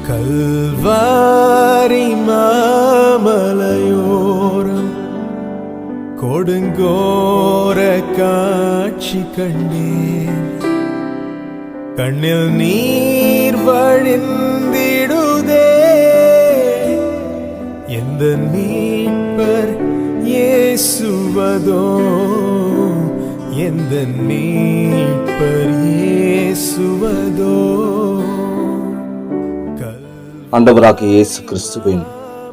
கல்வாரி மாமலையோரம் கொடுங்கோர காட்சி கண்டேன். கண்ணில் நீர் வழிந்திடுதே. எந்த மீட்பர் இயேசுவதோ, எந்த மீட்பர் இயேசுவதோ. ஆண்டவராகிய இயேசு கிறிஸ்துவின்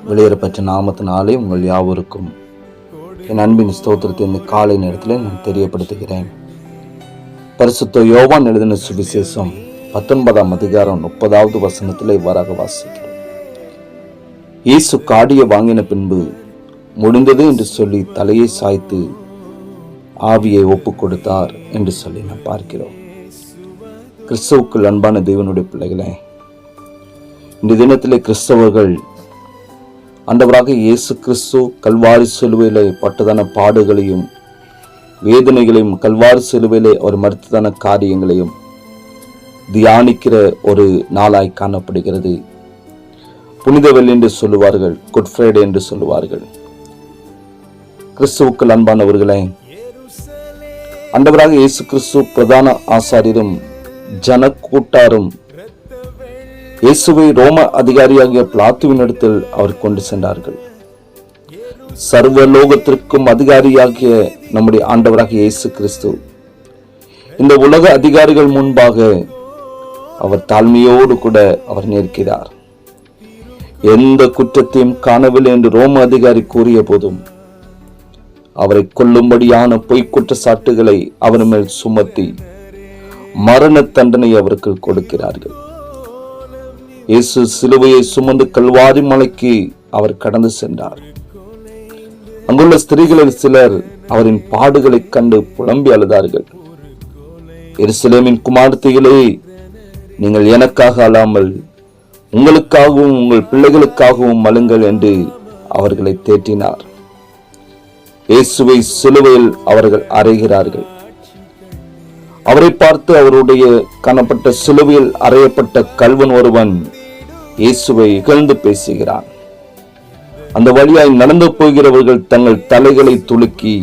வெளியேறப்பட்ட நாமத்தினாலே உங்கள் யாவருக்கும் என் அன்பின் ஸ்தோத்திரத்தை இந்த காலை நேரத்தில் நான் தெரியப்படுத்துகிறேன். பரிசுத்த யோவான் எழுதின சுவிசேஷம் 19ஆம் அதிகாரம் 30வது வசனத்தில் இவ்வாறாக வாசிக்கிறோம். இயேசு காடியை வாங்கின பின்பு முடிந்தது என்று சொல்லி தலையை சாய்த்து ஆவியை ஒப்புக் கொடுத்தார் என்று சொல்லி நாம் பார்க்கிறோம். கிறிஸ்துவுக்குள் அன்பான தேவனுடைய பிள்ளைகளே, இந்த தினத்திலே கிறிஸ்தவர்கள் ஆண்டவராக இயேசு கிறிஸ்து கல்வாரி சிலுவையிலே பட்டதான பாடுகளையும் வேதனைகளையும், கல்வாரி சிலுவையிலே அவர் மறுத்ததான காரியங்களையும் தியானிக்கிற ஒரு நாளாய் காணப்படுகிறது. புனித வெள்ளி என்று சொல்லுவார்கள், குட் ஃப்ரைடே என்று சொல்லுவார்கள். கிறிஸ்துவுக்குள் அன்பானவர்களே, ஆண்டவராக இயேசு கிறிஸ்து பிரதான ஆசாரியரும் ஜன கூட்டாரும் இயேசுவை ரோம அதிகாரியாகிய பிலாத்துவின் இடத்தில் அவர் கொண்டு சென்றார்கள். சர்வலோகத்திற்கும் அதிகாரியாகிய நம்முடைய ஆண்டவராகிய இயேசு கிறிஸ்து இந்த உலக அதிகாரிகள் முன்பாக அவர் தாழ்மையோடு கூட அவர் நிற்கிறார். எந்த குற்றத்தையும் காணவில்லை என்று ரோம அதிகாரி கூறிய போதும் அவரை கொல்லும்படியான பொய் குற்றச்சாட்டுகளை அவர் மேல் சுமத்தி மரண தண்டனை அவருக்கு கொடுக்கிறார்கள். இயேசு சிலுவையை சுமந்து கல்வாரி மலைக்கு அவர் கடந்து சென்றார். அங்குள்ள ஸ்திரீகளில் சிலர் அவரின் பாடுகளை கண்டு புலம்பி அழுதார்கள். எருசலேமின் குமாரத்திகளே, நீங்கள் எனக்காக அழாமல் உங்களுக்காகவும் உங்கள் பிள்ளைகளுக்காகவும் அழுங்கள் என்று அவர்களை தேற்றினார். இயேசுவை சிலுவையில் அவர்கள் அறைகிறார்கள். அவரை பார்த்து அவருடைய காணப்பட்ட சிலுவையில் அறையப்பட்ட கள்வன் ஒருவன் இயேசுவை இகழ்ந்து பேசுகிறான். அந்த வழியாய் நடந்து போகிறவர்கள் தங்கள் தலைகளை துலுக்கி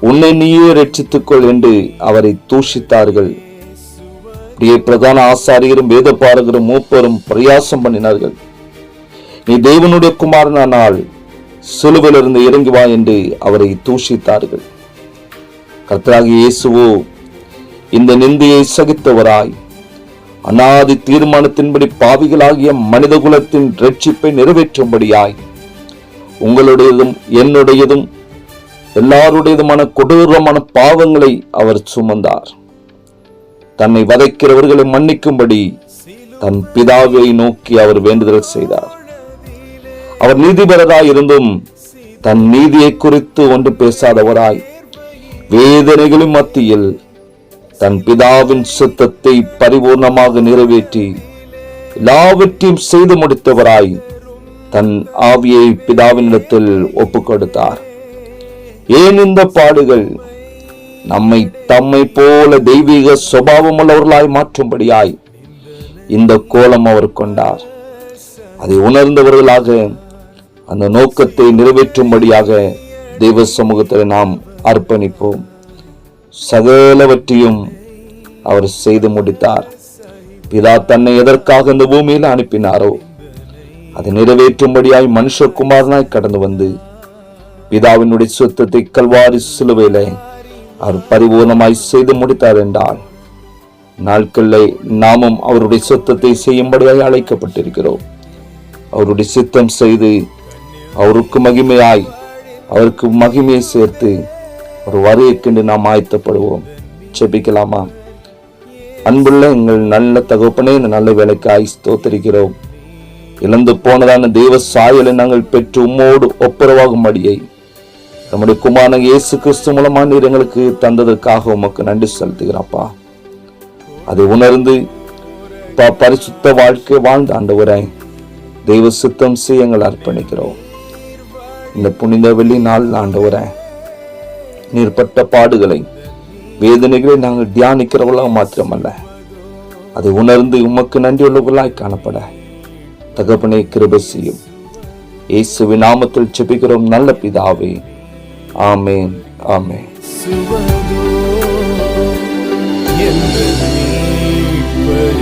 உன்னை நீயே ரட்சித்துக்கொள் என்று அவரை தூஷித்தார்கள். அப்படியே பிரதான ஆசாரியரும் வேதபாரகரும் மூப்பரும் பிரயாசம் பண்ணினார்கள். நீ தேவனுடைய குமாரனானால் சிலுவையிலிருந்து இறங்கி வா என்று அவரை தூஷித்தார்கள். கர்த்தராகிய இயேசுவோ இந்த நிந்தையை சகித்தவராய் அநாதி தீர்மானத்தின்படி பாவிகளாகிய மனித குலத்தின் ரட்சிப்பை நிறைவேற்றும்படியாய் உங்களுடையதும் என்னுடையதும் எல்லாருடையதுமான கொடூரமான பாவங்களை அவர் சுமந்தார். தன்னை வதைக்கிறவர்களை மன்னிக்கும்படி தன் பிதாவை நோக்கி அவர் வேண்டுதல் செய்தார். அவர் நீதிபரராய் இருந்தும் தன் நீதியை குறித்து ஒன்று பேசாதவராய் வேதனைகளின் மத்தியில் தன் பிதாவின் சித்தத்தை பரிபூர்ணமாக நிறைவேற்றி எல்லாவற்றையும் செய்து முடித்தவராய் தன் ஆவியை பிதாவினிடத்தில் ஒப்புக் கொடுத்தார். ஏன் இந்த பாடுகள்? நம்மை தம்மை போல தெய்வீக சுபாவம் உள்ளவர்களாய் மாற்றும்படியாய் இந்த கோலம் அவர் கொண்டார். அதை உணர்ந்தவர்களாக அந்த நோக்கத்தை நிறைவேற்றும்படியாக தெய்வ சமூகத்தில் நாம் அர்ப்பணிப்போம். சகலவற்றையும் அவர் செய்து முடித்தார். பிதா தன்னை எதற்காக இந்த பூமியில் அனுப்பினாரோ அதை நிறைவேற்றும்படியாய் மனுஷகுமாரனாய் கடந்து வந்து பிதாவினுடைய சுத்தத்தை கல்வாரி சிலுவையில அவர் பரிபூர்ணமாய் செய்து முடித்தார் என்றால் நாட்களிலே நாமும் அவருடைய சுத்தத்தை செய்யும்படியாய் அழைக்கப்பட்டிருக்கிறோம். அவருடைய சித்தம் செய்து அவருக்கு மகிமையாய் அவருக்கு மகிமையை சேர்த்து ஒரு வருகைக்கென்று நாம் ஆயத்தப்படுவோம். செபிக்கலாமா? அன்புள்ள எங்கள் நல்ல தகப்பனே, இந்த நல்ல வேலைக்காய் ஸ்தோத்திரிக்கிறோம். இழந்து போனதான தெய்வ சாயலை நாங்கள் பெற்று உம்மோடு ஒப்புரவாகும்படியை நம்முடைய குமாரன் இயேசு கிறிஸ்து மூலமா நீர் எங்களுக்கு தந்ததற்காக உமக்கு நன்றி செலுத்துகிறப்பா. அதை உணர்ந்து பரிசுத்த வாழ்க்கை வாழ்ந்த ஆண்டவரே, தெய்வ சித்தம் செய்ய எங்கள் அர்ப்பணிக்கிறோம். இந்த புனித வெள்ளி நாள் ஆண்டவரே, நீர் பட்ட பாடுகளை வேதனைகளை நாங்கள் தியானிக்கிறவர்களாக மாத்திரமல்ல, அதை உணர்ந்து உமக்கு நன்றியுள்ளவர்களாய் காணப்பட தகப்பனே கிருபை செய்யும். இயேசுவின் நாமத்தில் ஜெபிக்கிறோம் நல்ல பிதாவே, ஆமேன் ஆமேன். சுவதோ எந்த மீட்பர்